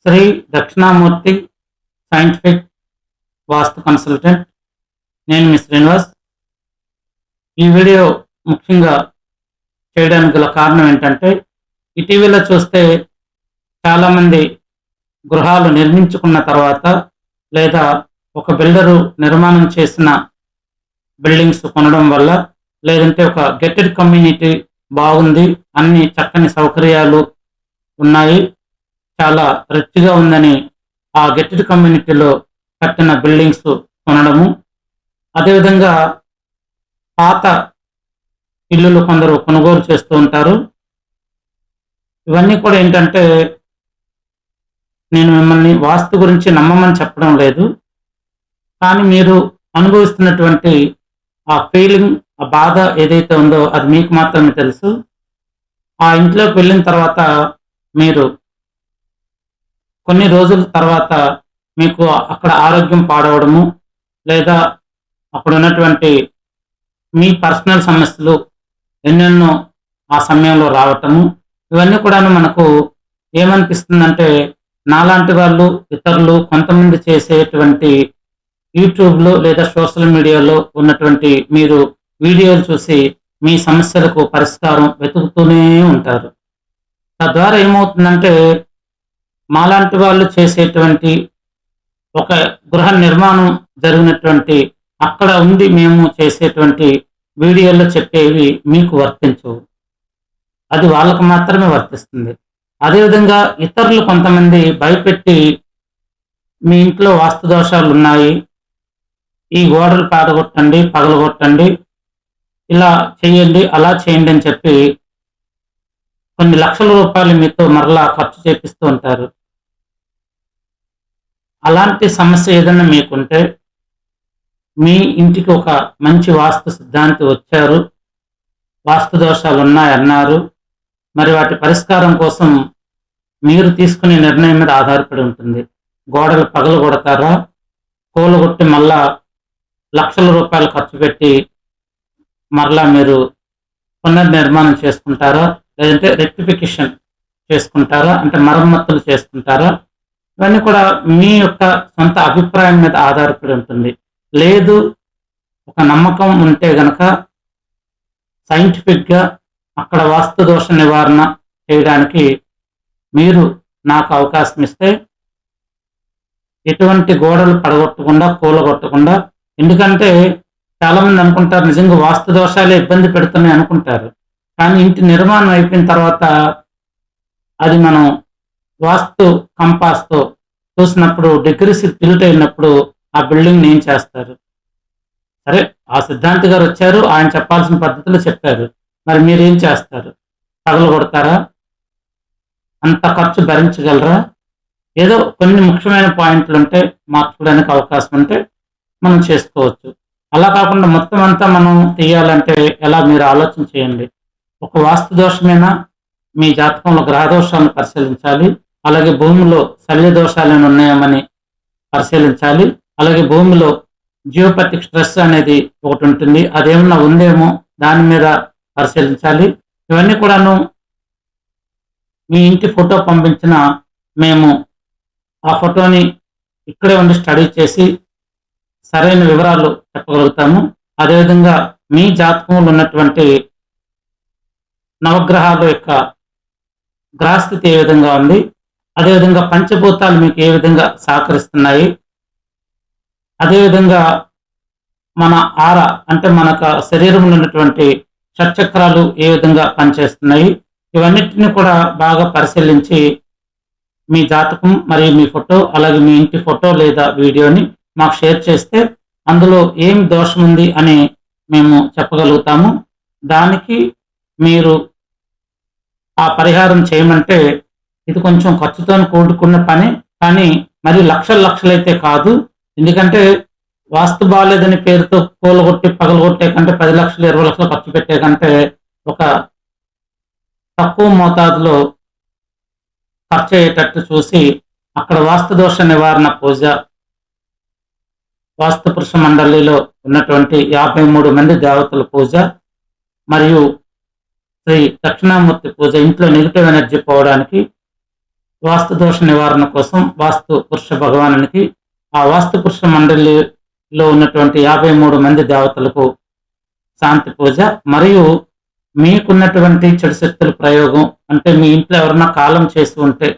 Shri Dakshinamurthy scientific వాస్తు consultant. నేను మీ శ్రీనివాస్. ఈ video ముఖ్యంగా చేయడానికి గల కారణం ఏంటంటే, ఇటీవల చూస్తే చాలామంది గృహాలు నిర్మించుకున్న తర్వాత లేదా ఒక బిల్డరు నిర్మాణం చేసిన బిల్డింగ్స్ కొనడం వల్ల, లేదంటే ఒక గెటెడ్ కమ్యూనిటీ బాగుంది, అన్ని చక్కని సౌకర్యాలు ఉన్నాయి, చాలా రిచ్గా ఉందని ఆ గెటెడ్ కమ్యూనిటీలో కట్టిన బిల్డింగ్స్ కొనడము, అదేవిధంగా పాత ఇల్లులు కొందరు కొనుగోలు చేస్తూ ఉంటారు. ఇవన్నీ కూడా ఏంటంటే, నేను మిమ్మల్ని వాస్తు గురించి నమ్మమని చెప్పడం లేదు, కానీ మీరు అనుభవిస్తున్నటువంటి ఆ ఫీలింగ్, ఆ బాధ ఏదైతే ఉందో అది మీకు మాత్రమే తెలుసు. ఆ ఇంట్లోకి వెళ్ళిన తర్వాత మీరు కొన్ని రోజుల తర్వాత మీకు అక్కడ ఆరోగ్యం పాడవడము, లేదా అక్కడ ఉన్నటువంటి మీ పర్సనల్ సమస్యలు ఎన్నెన్నో ఆ సమయంలో రావటము, ఇవన్నీ కూడాను మనకు ఏమనిపిస్తుందంటే, నాలాంటి వాళ్ళు ఇతరులు కొంతమంది చేసేటువంటి యూట్యూబ్లో లేదా సోషల్ మీడియాలో ఉన్నటువంటి మీరు వీడియోలు చూసి మీ సమస్యలకు పరిష్కారం వెతుకుతూనే ఉంటారు. తద్వారా ఏమవుతుందంటే, మాలాంటి వాళ్ళు చేసేటువంటి ఒక గృహ నిర్మాణం జరిగినటువంటి అక్కడ ఉండి మేము చేసేటువంటి వీడియోల్లో చెప్పేవి మీకు వర్తించవు, అది వాళ్ళకు మాత్రమే వర్తిస్తుంది. అదేవిధంగా ఇతరులు కొంతమంది భయపెట్టి, మీ ఇంట్లో వాస్తు దోషాలు ఉన్నాయి, ఈ గోడలు పాడగొట్టండి, పగలగొట్టండి, ఇలా చేయండి, అలా చేయండి అని చెప్పి కొన్ని లక్షల రూపాయలు మీతో మరలా ఖర్చు చేపిస్తూ ఉంటారు. అలాంటి సమస్య ఏదైనా మీకుంటే, మీ ఇంటికి ఒక మంచి వాస్తు సిద్ధాంతి వచ్చారు, వాస్తు దోషాలు ఉన్నాయన్నారు, మరి వాటి పరిష్కారం కోసం మీరు తీసుకునే నిర్ణయం మీద ఆధారపడి ఉంటుంది. గోడలు పగలగొడతారా, కూలగొట్టి మళ్ళా లక్షల రూపాయలు ఖర్చు పెట్టి మరలా మీరు పునర్నిర్మాణం చేసుకుంటారా, లేదంటే రెక్టిఫికేషన్ చేసుకుంటారా, అంటే మరమ్మతులు చేసుకుంటారా, ఇవన్నీ కూడా మీ యొక్క సొంత అభిప్రాయం మీద ఆధారపడి ఉంటుంది. లేదు, ఒక నమ్మకం ఉంటే గనక సైంటిఫిక్గా అక్కడ వాస్తు దోష నివారణ చేయడానికి మీరు నాకు అవకాశం ఇస్తే, ఎటువంటి గోడలు పడగొట్టకుండా, కూలగొట్టకుండా, ఎందుకంటే చాలామంది అనుకుంటారు నిజంగా వాస్తు దోషాలే ఇబ్బంది పెడుతున్నాయి అనుకుంటారు, కానీ ఇంటి నిర్మాణం అయిపోయిన తర్వాత అది మనం వాస్తు కంపాస్తో చూసినప్పుడు డిగ్రీస్ టిల్ట్ అయినప్పుడు ఆ బిల్డింగ్ ఏం చేస్తారు? సరే, ఆ సిద్ధాంతి గారు వచ్చారు, ఆయన చెప్పాల్సిన పద్ధతిలో చెప్పారు, మరి మీరేం చేస్తారు? పగలు కొడతారా? అంత ఖర్చు భరించగలరా? ఏదో కొన్ని ముఖ్యమైన పాయింట్లు ఉంటే మార్చుకోవడానికి అవకాశం ఉంటే మనం చేసుకోవచ్చు. అలా కాకుండా మొత్తం అంతా మనం తీయాలంటే ఎలా, మీరు ఆలోచన చేయండి. ఒక వాస్తు దోషమైనా మీ జాతకంలో గ్రహ దోషాలను పరిశీలించాలి, అలాగే భూమిలో శల్య దోషాలు ఉన్నాయని పరిశీలించాలి, అలాగే భూమిలో జియోపతిక్ స్ట్రెస్ అనేది ఒకటి ఉంటుంది, అదేమన్నా ఉందేమో దాని మీద పరిశీలించాలి. ఇవన్నీ కూడాను మీ ఇంటి ఫోటో పంపించిన మేము ఆ ఫోటోని ఇక్కడే ఉండి స్టడీ చేసి సరైన వివరాలు చెప్పగలుగుతాము. అదేవిధంగా మీ జాతకంలో ఉన్నటువంటి నవగ్రహాల యొక్క గ్రహస్థితి ఏ విధంగా ఉంది, అదేవిధంగా పంచభూతాలు మీకు ఏ విధంగా సహకరిస్తున్నాయి, అదేవిధంగా మన ఆర అంటే మనకు శరీరంలో ఉన్నటువంటి షట్చక్రాలు ఏ విధంగా పనిచేస్తున్నాయి, ఇవన్నిటిని కూడా బాగా పరిశీలించి మీ జాతకం మరియు మీ ఫోటో, అలాగే మీ ఇంటి ఫోటో లేదా వీడియోని మాకు షేర్ చేస్తే అందులో ఏం దోషం ఉంది అని మేము చెప్పగలుగుతాము. దానికి మీరు ఆ పరిహారం చేయమంటే ఇది కొంచెం ఖర్చుతో కూడుకున్న పని, కానీ మరి లక్షలైతే కాదు. ఎందుకంటే వాస్తు బాగాలేదని పేరుతో కూలగొట్టి పగలగొట్టే కంటే 10 లక్షలు 20 లక్షలు ఖర్చు పెట్టే కంటే ఒక తక్కువ మోతాదులో ఖర్చు అయ్యేటట్టు చూసి అక్కడ వాస్తు దోష నివారణ పూజ, వాస్తు పురుష మండలిలో ఉన్నటువంటి 53 మంది దేవతల పూజ మరియు శ్రీ దక్షిణామూర్తి పూజ, ఇంట్లో నెగిటివ్ ఎనర్జీ పోవడానికి వాస్తు దోష నివారణ కోసం వాస్తు పురుష భగవానునికి ఆ వాస్తు పురుష మండలిలో ఉన్నటువంటి 53 మంది దేవతలకు శాంతి పూజ, మరియు మీకున్నటువంటి చెడు శక్తుల ప్రయోగం, అంటే మీ ఇంట్లో ఎవరన్నా కాలం చేసి ఉంటే,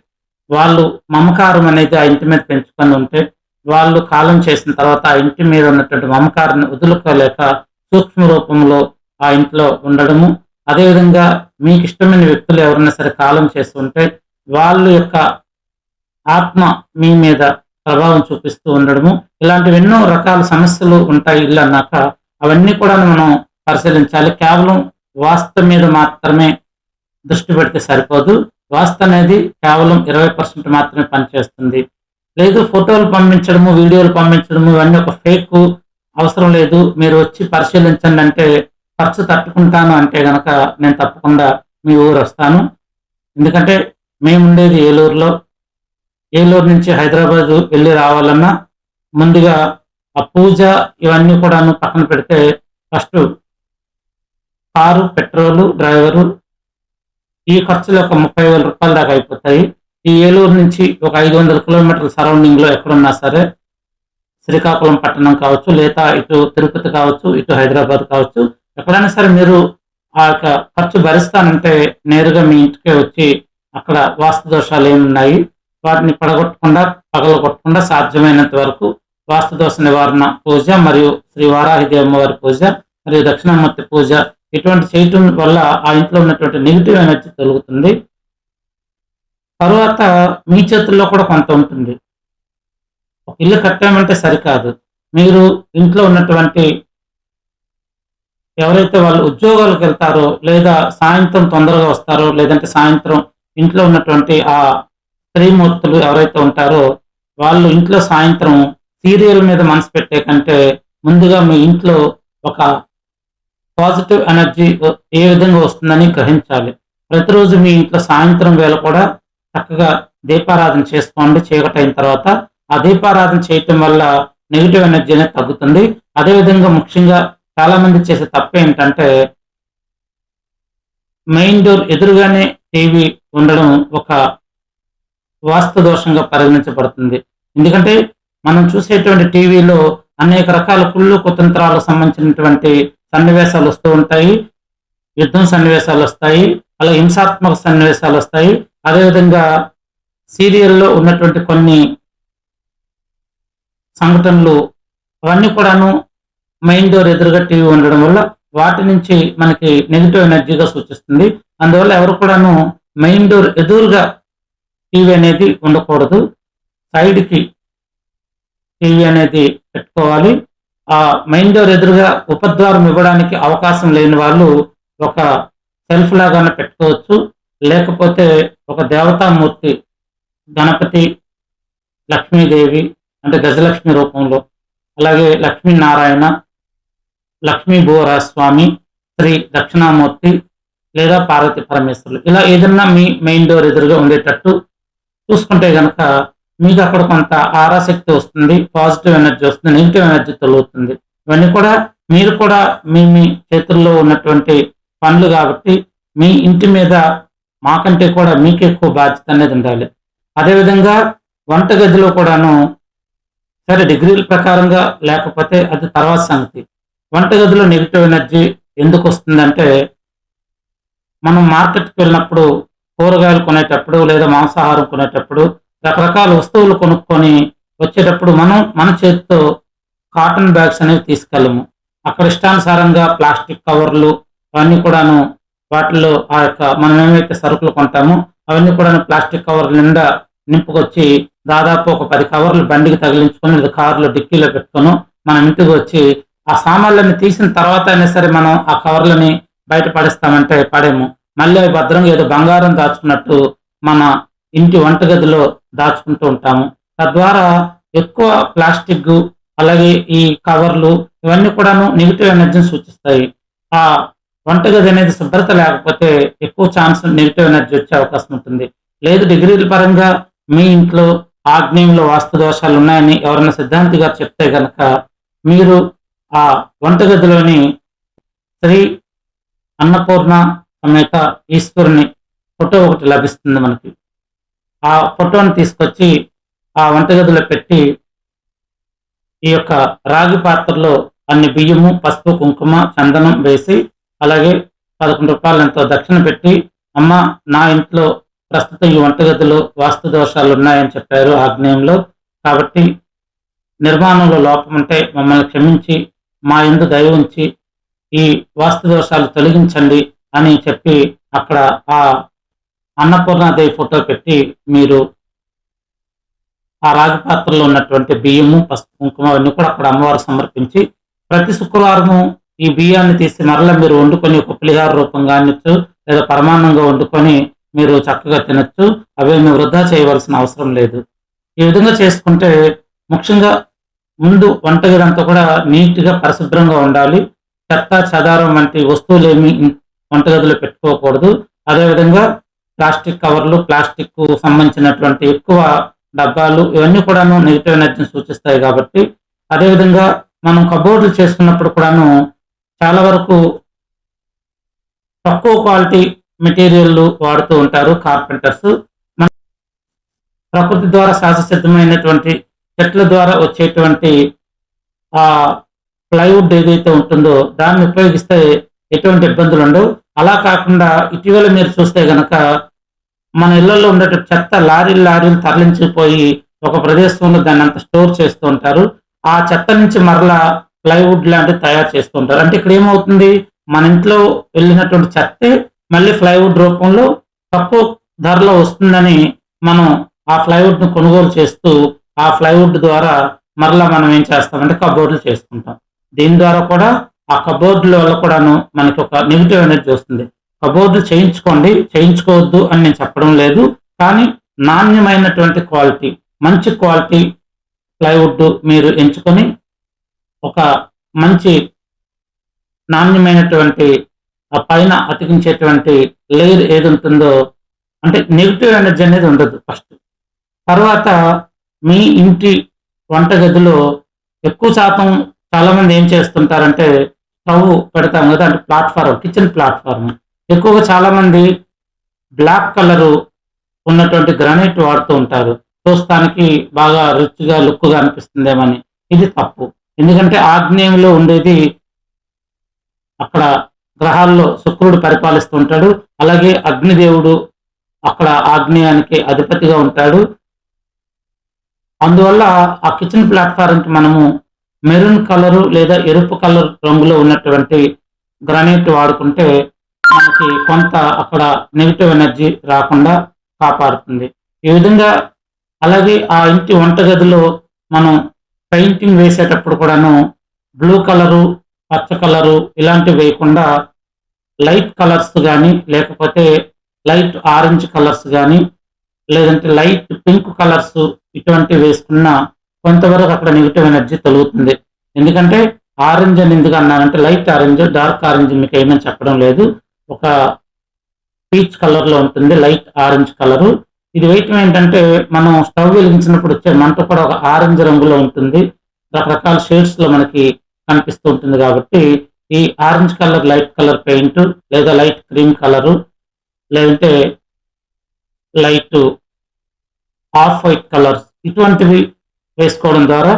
వాళ్ళు మమకారం అనేది ఆ ఇంటి మీద పెంచుకొని ఉంటే, వాళ్ళు కాలం చేసిన తర్వాత ఆ ఇంటి మీద ఉన్నటువంటి మమకారాన్ని వదులుకోలేక సూక్ష్మ రూపంలో ఆ ఇంట్లో ఉండడము, అదేవిధంగా మీకు ఇష్టమైన వ్యక్తులు ఎవరైనా సరే కాలం చేసి ఉంటే వాళ్ళ యొక్క ఆత్మ మీ మీద ప్రభావం చూపిస్తూ ఉండడము, ఇలాంటివి ఎన్నో రకాల సమస్యలు ఉంటాయి ఇల్లు అన్నాక. అవన్నీ కూడా మనం పరిశీలించాలి. కేవలం వాస్తు మీద మాత్రమే దృష్టి పెడితే సరిపోదు. వాస్తు అనేది కేవలం 20% మాత్రమే పనిచేస్తుంది. లేదు ఫోటోలు పంపించడము, వీడియోలు పంపించడము ఇవన్నీ ఒక ఫేక్, అవసరం లేదు, మీరు వచ్చి పరిశీలించండి అంటే ఖర్చు తట్టుకుంటాను అంటే గనక నేను తప్పకుండా మీ ఊరు వస్తాను. ఎందుకంటే మేముండేది ఏలూరులో. ఏలూరు నుంచి హైదరాబాద్ వెళ్ళి రావాలన్నా ముందుగా ఆ పూజ ఇవన్నీ కూడాను పక్కన పెడితే ఫస్ట్ కారు, పెట్రోలు, డ్రైవరు, ఈ ఖర్చులు ఒక 30,000 రూపాయల దాకా అయిపోతాయి. ఈ ఏలూరు నుంచి ఒక 500 కిలోమీటర్ల సరౌండింగ్ లో ఎక్కడున్నా సరే, శ్రీకాకుళం పట్టణం కావచ్చు, లేదా ఇటు తిరుపతి కావచ్చు, ఇటు హైదరాబాద్ కావచ్చు, ఎక్కడైనా సరే మీరు ఆ యొక్క ఖర్చు భరిస్తానంటే నేరుగా మీ ఇంటికే వచ్చి అక్కడ వాస్తు దోషాలు ఏమున్నాయి వాటిని పగలగొట్టకుండా సాధ్యమైనంత వరకు వాస్తు దోష నివారణ పూజ, మరియు శ్రీ వారాహిదేవి అమ్మవారి పూజ, మరియు దక్షిణామూర్తి పూజ ఇటువంటి చేయటం వల్ల ఆ ఇంట్లో ఉన్నటువంటి నెగిటివ్ ఎనర్జీ తొలగుతుంది. తర్వాత మీ చేతుల్లో కూడా కొంత ఉంటుంది. ఒక ఇల్లు కట్టామంటే సరికాదు, మీరు ఇంట్లో ఉన్నటువంటి ఎవరైతే వాళ్ళు ఉద్యోగాలకు వెళ్తారో, లేదా సాయంత్రం తొందరగా వస్తారో, లేదంటే సాయంత్రం ఇంట్లో ఉన్నటువంటి ఆ స్త్రీమూర్తులు ఎవరైతే ఉంటారో వాళ్ళు ఇంట్లో సాయంత్రం సీరియల్ మీద మనసు పెట్టే కంటే ముందుగా మీ ఇంట్లో ఒక పాజిటివ్ ఎనర్జీ ఏ విధంగా వస్తుందని గ్రహించాలి. ప్రతిరోజు మీ ఇంట్లో సాయంత్రం వేళ కూడా చక్కగా దీపారాధన చేసుకోండి. చీకటైన తర్వాత ఆ దీపారాధన చేయటం వల్ల నెగిటివ్ ఎనర్జీ అనేది తగ్గుతుంది. అదేవిధంగా ముఖ్యంగా చాలా మంది చేసే తప్పు ఏంటంటే మెయిన్ డోర్ ఎదురుగానే టీవీ ఉండడం ఒక వాస్తు దోషంగా పరిగణించబడుతుంది. ఎందుకంటే మనం చూసేటువంటి టీవీలో అనేక రకాల కుళ్ళు కుతంత్రాలకు సంబంధించినటువంటి సన్నివేశాలు వస్తూ ఉంటాయి, యుద్ధం సన్నివేశాలు వస్తాయి, అలా హింసాత్మక సన్నివేశాలు వస్తాయి. అదేవిధంగా సీరియల్లో ఉన్నటువంటి కొన్ని సంఘటనలు అవన్నీ కూడాను మెయిన్ డోర్ ఎదురుగా టీవీ ఉండడం వల్ల వాటి నుంచి మనకి నెగిటివ్ ఎనర్జీగా సూచిస్తుంది. అందువల్ల ఎవరు కూడాను మెయిన్ డోర్ ఎదురుగా టీవీ అనేది ఉండకూడదు. సైడ్కి టీవీ అనేది పెట్టుకోవాలి. ఆ మెయిన్ డోర్ ఎదురుగా ఉపద్వారం ఇవ్వడానికి అవకాశం లేని వాళ్ళు ఒక సెల్ఫ్ లాగానే పెట్టుకోవచ్చు. లేకపోతే ఒక దేవతామూర్తి, గణపతి, లక్ష్మీదేవి అంటే గజలక్ష్మి రూపంలో, అలాగే లక్ష్మీనారాయణ, లక్ష్మీ భూవరాస్వామి, శ్రీ దక్షిణామూర్తి లేదా పార్వతి పరమేశ్వరులు, ఇలా ఏదన్నా మీ మెయిన్ డోర్ ఎదురుగా ఉండేటట్టు చూసుకుంటే గనక మీకు అక్కడ కొంత ఆరాశక్తి వస్తుంది, పాజిటివ్ ఎనర్జీ వస్తుంది, నెగిటివ్ ఎనర్జీ తొలుగుతుంది. ఇవన్నీ కూడా మీరు కూడా మీ మీ చేతుల్లో ఉన్నటువంటి పనులు కాబట్టి మీ ఇంటి మీద మాకంటే కూడా మీకు ఎక్కువ బాధ్యత అనేది ఉండాలి. అదేవిధంగా వంటగదిలో కూడాను సరే డిగ్రీల ప్రకారంగా లేకపోతే అది తర్వాత సంగతి. వంటగదిలో నెగిటివ్ ఎనర్జీ ఎందుకు వస్తుందంటే మనం మార్కెట్కి వెళ్ళినప్పుడు కూరగాయలు కొనేటప్పుడు లేదా మాంసాహారం కొనేటప్పుడు రకరకాల వస్తువులు కొనుక్కొని వచ్చేటప్పుడు మనం మన చేతితో కాటన్ బ్యాగ్స్ అనేవి తీసుకెళ్ళము. అక్కడ ఇష్టానుసారంగా ప్లాస్టిక్ కవర్లు అవన్నీ కూడాను వాటిలో ఆ యొక్క మనం ఏమైతే సరుకులు కొంటామో అవన్నీ కూడా ప్లాస్టిక్ కవర్ల నిండా నింపుకొచ్చి దాదాపు ఒక 10 కవర్లు బండికి తగిలించుకొని లేదా కారులో డిక్కీలో పెట్టుకొని మనం ఇంటికి వచ్చి ఆ సామాన్లన్నీ తీసిన తర్వాత అయినా సరే మనం ఆ కవర్లని బయట పడేస్తామంటే పడేము. మళ్ళీ అవి భద్రంగా ఏదో బంగారం దాచుకున్నట్టు మన ఇంటి వంటగదిలో దాచుకుంటూ ఉంటాము. తద్వారా ఎక్కువ ప్లాస్టిక్ అలాగే ఈ కవర్లు ఇవన్నీ కూడాను నెగిటివ్ ఎనర్జీని సూచిస్తాయి. ఆ వంటగది అనేది శుభ్రత లేకపోతే ఎక్కువ ఛాన్స్ నెగిటివ్ ఎనర్జీ వచ్చే అవకాశం ఉంటుంది. లేదు డిగ్రీల పరంగా మీ ఇంట్లో ఆగ్నేయంలో వాస్తు దోషాలు ఉన్నాయని ఎవరైనా సిద్ధాంతి గారు చెప్తే గనక మీరు ఆ వంటగదిలోని శ్రీ అన్నపూర్ణ సమేత ఈశ్వరుని ఫోటో ఒకటి లభిస్తుంది మనకి. ఆ ఫోటోని తీసుకొచ్చి ఆ వంటగదిలో పెట్టి ఈ యొక్క రాగి పాత్రలో అన్ని బియ్యము, పసుపు, కుంకుమ, చందనం వేసి అలాగే రూ. 11 ఎంతో దక్షిణ పెట్టి, అమ్మ నా ఇంట్లో ప్రస్తుతం ఈ వంటగదిలో వాస్తు దోషాలు ఉన్నాయని చెప్పారు ఆగ్నేయంలో. కాబట్టి నిర్మాణంలో లోపం ఉంటే మమ్మల్ని క్షమించి మా యందు దయ ఉంచి ఈ వాస్తు దోషాలు తొలగించండి అని చెప్పి అక్కడ ఆ అన్నపూర్ణాదేవి ఫోటో పెట్టి మీరు ఆ రాగి పాత్రలో ఉన్నటువంటి బియ్యము, పసుపు, కుంకుమ అవన్నీ కూడా అక్కడ అమ్మవారు సమర్పించి ప్రతి శుక్రవారము ఈ బియ్యాన్ని తీసి మరలా మీరు వండుకొని ఒక పులిహార రూపంగా అనొచ్చు, లేదా పరమాన్నంగా వండుకొని మీరు చక్కగా తినొచ్చు. అవేమి వృధా చేయవలసిన అవసరం లేదు. ఈ విధంగా చేసుకుంటే ముఖ్యంగా ముందు వంటగది అంతా కూడా నీట్‌గా పరిశుభ్రంగా ఉండాలి. చెత్త, చెదారం వంటి వస్తువులేమి వంటగదిలో పెట్టుకోకూడదు. అదేవిధంగా ప్లాస్టిక్ కవర్లు, ప్లాస్టిక్‌కు సంబంధించినటువంటి ఎక్కువ డబ్బాలు ఇవన్నీ కూడాను నెగెటివ్ ఎనర్జీని సూచిస్తాయి కాబట్టి, అదేవిధంగా మనం కబోర్డులు చేసుకున్నప్పుడు కూడాను చాలా వరకు తక్కువ క్వాలిటీ మెటీరియల్లు వాడుతూ ఉంటారు కార్పెంటర్స్. మన ప్రకృతి ద్వారా సహజసిద్ధమైనటువంటి చెట్ల ద్వారా వచ్చేటువంటి ఆ ప్లైవుడ్ ఏదైతే ఉంటుందో దాన్ని ఉపయోగిస్తే ఎటువంటి ఇబ్బందులు ఉండవు. అలా కాకుండా ఇటీవల మీరు చూస్తే గనక మన ఇళ్లలో ఉండేటువంటి చెత్త లారీలు తరలించిపోయి ఒక ప్రదేశంలో దాన్ని అంతా స్టోర్ చేస్తూ ఉంటారు. ఆ చెత్త నుంచి మరలా ప్లైవుడ్ లాంటివి తయారు చేస్తూ ఉంటారు. అంటే ఇక్కడ ఏమవుతుంది, మన ఇంట్లో వెళ్ళినటువంటి చెత్తే మళ్ళీ ప్లైవుడ్ రూపంలో తక్కువ ధరలో వస్తుందని మనం ఆ ప్లైవుడ్ ను కొనుగోలు చేస్తూ ఆ ప్లైవుడ్ ద్వారా మరలా మనం ఏం చేస్తామంటే కబోర్డులు చేసుకుంటాం. దీని ద్వారా కూడా ఆ కబోర్డుల వల్ల కూడాను మనకి ఒక నెగెటివ్ ఎనర్జీ వస్తుంది. కబోర్డులు చేయించుకోండి, చేయించుకోవద్దు అని నేను చెప్పడం లేదు. కానీ నాణ్యమైనటువంటి క్వాలిటీ, మంచి క్వాలిటీ ప్లైవుడ్ మీరు ఎంచుకొని ఒక మంచి నాణ్యమైనటువంటి ఆ పైన అతికించేటువంటి లేయర్ ఏది ఉంటుందో అంటే నెగెటివ్ ఎనర్జీ అనేది ఉండదు ఫస్ట్. తర్వాత మీ ఇంటి వంటగదిలో ఎక్కువ శాతం చాలా మంది ఏం చేస్తుంటారంటే స్టవ్ పెడతాం కదా, అంటే ప్లాట్ఫారం, కిచెన్ ప్లాట్ఫారం ఎక్కువగా చాలా మంది బ్లాక్ కలరు ఉన్నటువంటి గ్రానైట్ వాడుతూ ఉంటారు. చూస్తానికి బాగా రిచ్‌గా, లుక్‌గా అనిపిస్తుందేమని. ఇది తప్పు. ఎందుకంటే ఆగ్నేయంలో ఉండేది అక్కడ గ్రహాల్లో శుక్రుడు పరిపాలిస్తూ ఉంటాడు. అలాగే అగ్నిదేవుడు అక్కడ ఆగ్నేయానికి అధిపతిగా ఉంటాడు. అందువల్ల ఆ కిచెన్ ప్లాట్‌ఫారంకి మనము మెరూన్ కలరు లేదా ఎరుపు కలర్ రంగులో ఉన్నటువంటి గ్రానైట్ వాడుకుంటే మనకి కొంత అక్కడ నెగెటివ్ ఎనర్జీ రాకుండా కాపాడుతుంది. ఈ విధంగా అలాగే ఆ ఇంటి వంటగదిలో మనం పెయింటింగ్ వేసేటప్పుడు కూడాను బ్లూ కలరు, పచ్చ కలరు ఇలాంటివి వేయకుండా లైట్ కలర్స్ గానీ, లేకపోతే లైట్ ఆరెంజ్ కలర్స్ గానీ, లేదంటే లైట్ పింక్ కలర్స్ ఇటువంటివి వేసుకున్న కొంతవరకు అక్కడ నెగెటివ్ ఎనర్జీ తొలుగుతుంది. ఎందుకంటే ఆరెంజ్ అని ఎందుకు అన్నానంటే లైట్ ఆరెంజ్, డార్క్ ఆరెంజ్ మీకు ఏమని చెప్పడం లేదు. ఒక పీచ్ కలర్‌లో ఉంటుంది. Light orange colour. ఇది వేయటం ఏంటంటే మనం స్టవ్ వెలిగించినప్పుడు వచ్చే మంట కూడా ఒక ఆరెంజ్ రంగులో ఉంటుంది. రకరకాల షేడ్స్‌లో మనకి కనిపిస్తూ ఉంటుంది కాబట్టి ఈ orange colour, light colour paint లేదా లైట్ క్రీమ్ కలరు లేదంటే లైట్ ఆఫ్ వైట్ కలర్స్ ఇటువంటివి వేసుకోవడం ద్వారా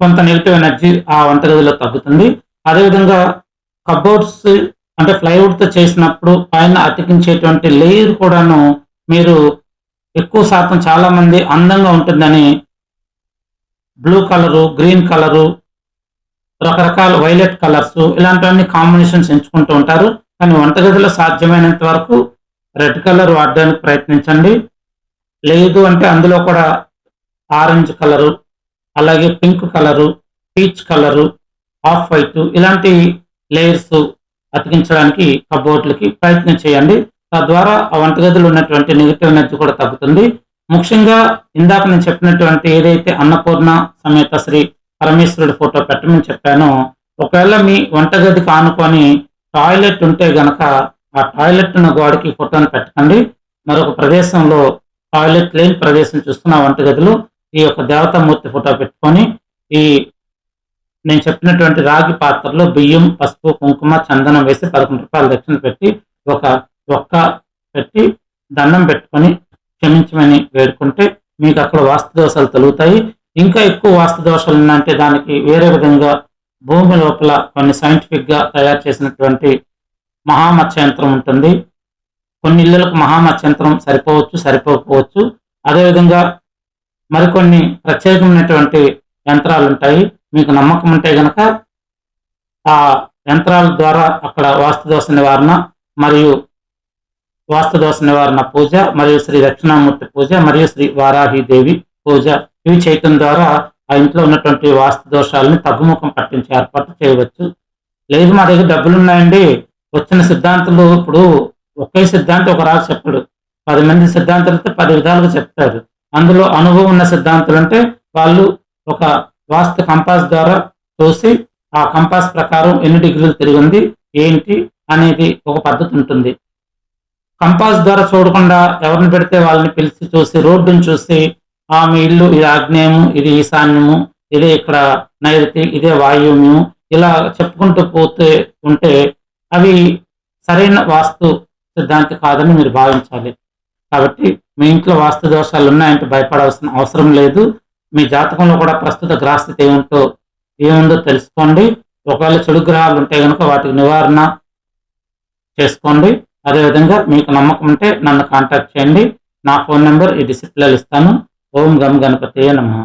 కొంత నెగెటివ్ ఎనర్జీ ఆ వంటగదిలో తగ్గుతుంది. అదేవిధంగా కబోర్డ్స్ అంటే ప్లైవుడ్‌తో చేసినప్పుడు పైన అతికించేటువంటి లేయర్ కూడాను మీరు ఎక్కువ శాతం చాలామంది అందంగా ఉంటుందని బ్లూ కలరు, గ్రీన్ కలరు, రకరకాల వైలెట్ కలర్స్ ఇలాంటివన్నీ కాంబినేషన్స్ ఎంచుకుంటూ ఉంటారు. కానీ వంటగదిలో సాధ్యమైనంత వరకు రెడ్ కలర్ వాడడానికి ప్రయత్నించండి. లేదు అంటే అందులో కూడా ఆరెంజ్ కలరు, అలాగే pink colour, peach colour, off white ఇలాంటి లేయర్స్ అతికించడానికి కబోర్డ్‌లకి ప్రయత్నం చేయండి. తద్వారా ఆ వంటగదిలో ఉన్నటువంటి నెగెటివ్ ఎనర్జీ కూడా తగ్గుతుంది. ముఖ్యంగా ఇందాక నేను చెప్పినటువంటి ఏదైతే అన్నపూర్ణ సమేత శ్రీ పరమేశ్వరుడి ఫోటో పెట్టమని చెప్పానో, ఒకవేళ మీ వంటగదికి ఆనుకొని టాయిలెట్ ఉంటే గనక ఆ టాయిలెట్ ఉన్న గోడకి ఫోటోని పెట్టకండి. మరొక ప్రదేశంలో టాయిలెట్ లేని ప్రదేశం చూస్తున్న ఆ వంటగదిలో ఈ యొక్క దేవతామూర్తి ఫోటో పెట్టుకొని ఈ నేను చెప్పినటువంటి రాగి పాత్రలో బియ్యం, పసుపు, కుంకుమ, చందనం వేసి రూ. 11 దక్షిణ పెట్టి ఒక ఒక్క పెట్టి దండం పెట్టుకొని క్షమించమని వేడుకుంటే మీకు అక్కడ వాస్తు దోషాలు తొలుగుతాయి. ఇంకా ఎక్కువ వాస్తు దోషాలు ఉన్నాయంటే దానికి వేరే విధంగా భూమి లోపల కొన్ని సైంటిఫిక్గా తయారు చేసినటువంటి మహామత్స్య యంత్రం ఉంటుంది. కొన్ని ఇళ్లకు మహామత్స్య యంత్రం సరిపోవచ్చు, సరిపోకపోవచ్చు. అదేవిధంగా మరికొన్ని ప్రత్యేకమైనటువంటి యంత్రాలు ఉంటాయి. మీకు నమ్మకం ఉంటే గనక ఆ యంత్రాల ద్వారా అక్కడ వాస్తు దోష నివారణ మరియు వాస్తు దోష నివారణ పూజ మరియు శ్రీ దక్షిణామూర్తి పూజ మరియు శ్రీ వారాహిదేవి పూజ ఇవి చేయటం ద్వారా ఆ ఇంట్లో ఉన్నటువంటి వాస్తు దోషాలని తగ్గుముఖం పట్టించే ఏర్పాటు చేయవచ్చు. లేదు మా దగ్గర డబ్బులు ఉన్నాయండి, వచ్చిన సిద్ధాంతులు ఇప్పుడు ఒకే సిద్ధాంతం ఒక రాజు చెప్పడు, 10 మంది సిద్ధాంతులతో 10 విధాలుగా చెప్తారు. అందులో అనుభవం ఉన్న సిద్ధాంతులు అంటే వాళ్ళు ఒక వాస్తు కంపాస్ ద్వారా చూసి ఆ కంపాస్ ప్రకారం ఎన్ని డిగ్రీలు తిరిగింది ఏంటి అనేది ఒక పద్ధతి ఉంటుంది. కంపాస్ ద్వారా చూడకుండా ఎవరిని పెడితే వాళ్ళని పిలిచి చూసి రోడ్డును చూసి మీ ఇల్లు ఇది ఆగ్నేయము, ఇది ఈశాన్యము, ఇదే ఇక్కడ నైరుతి, ఇదే వాయువ్యము ఇలా చెప్పుకుంటూ పోతే ఉంటే అవి సరైన వాస్తు సిద్ధాంతి కాదని మీరు భావించాలి. కాబట్టి మీ ఇంట్లో వాస్తు దోషాలు ఉన్నాయంటే భయపడాల్సిన అవసరం లేదు. మీ జాతకంలో కూడా ప్రస్తుత గ్రహస్థితి ఏముందో తెలుసుకోండి. ఒకవేళ చెడు గ్రహాలు ఉంటే కనుక వాటికి నివారణ చేసుకోండి. అదేవిధంగా మీకు నమ్మకం ఉంటే నన్ను కాంటాక్ట్ చేయండి. నా ఫోన్ నెంబర్ ఈ డిస్ప్లేలో ఇస్తాను. ఓం గం గణపతియే నమః.